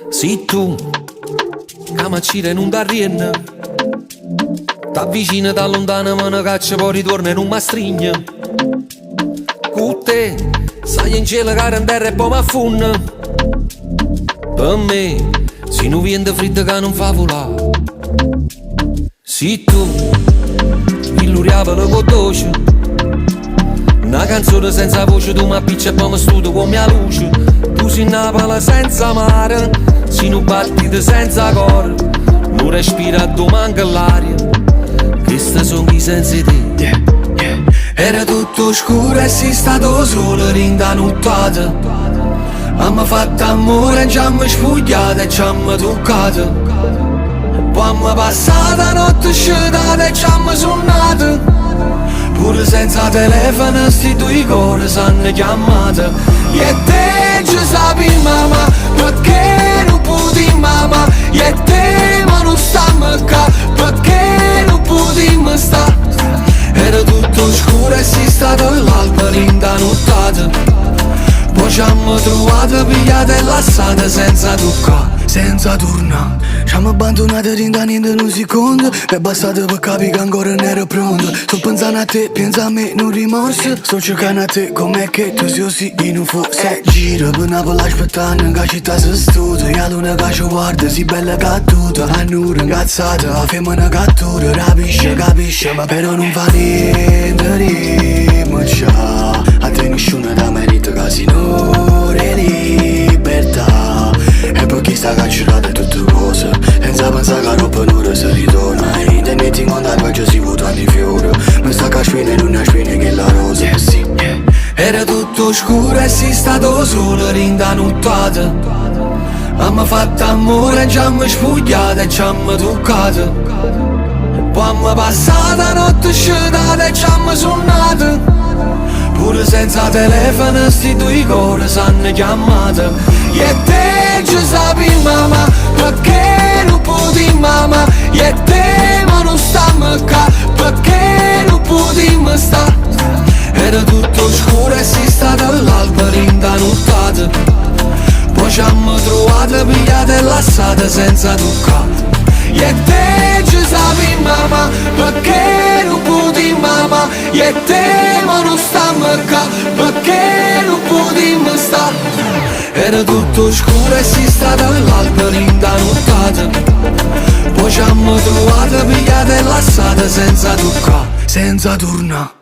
Si tu, camacire non t'arrienna, t'avvicina da lontano ma ne caccia poi ritorna in un mastrigno. Con te, sai in cielo che in terra e poi m'affunna. Per me, si non viene freddo che non fa volare. Si tu, illuriava la voce, una canzone senza voce, tu mi appicci e poi mi studio con mia luce. Tu sei una pala senza mare, sei un battito senza cuore, non respira, tu manca l'aria. Questi sono i sensi di te. Era tutto scuro e sei stato solo rinda nottata. Abbiamo fatto amore e ci abbiamo spugliato e ci abbiamo toccato. Poi abbiamo passato la notte sciolata e ci abbiamo suonato. Pure senza telefono sti due cuori s'hanno chiamato. Io e te ci sappiamo perché non potevi mamma. Io e te ma non stiamo qua perché non potevi stare. Era tutto scuro e sei stato l'alba linda nottata. Poi ci abbiamo trovato pigliate e lasciate senza toccare, senza tornare. Ci abbiamo abbandonato da niente un secondo. Mi è bastato per capire che ancora non ero pronto. Sto pensando a te, pensa a me, non rimorso. Sto cercando a te, com'è che tu sei così in un forse. Giro per Napoli aspettando che città si studia. E la luna che ci guarda, si bella cattuta. A nura incazzata, la femmina cattura. Capisce, ma però non fa niente, rimaccia. A te nessuno da merito, che signore libertà. E poi chi sta cancellata tutte cose, senza pensare che roba non si ritorna. E intenditi incontrare perciò si votano i fiori. Mi sta caspina e non spina che la rosa. Era tutto scuro e sei stato solo rinda nottata. Abbiamo fatto amore e ci abbiamo spugliato e ci abbiamo toccato. Poi abbiamo passato la notte sciolata e ci abbiamo suonato. Pure senza telefono sti due cuori s'hanno chiamato. Io e te ci sappiamo perché non potevi mamma. Io e te ma non stiamo qua perché non potevi stare. Era tutto scuro e sei stata l'alba linda nottata. Poi ci abbiamo trovato pigliate e lasciate senza toccare. Io e te ci sappiamo perché non potevi mamma. Io e te ma non stiamo qua perché non potevi stare. Era tutto scuro e sei stata l'alba linda nottata. Poi ci abbiamo trovato pigliate e lasciate senza toccare, senza tornare.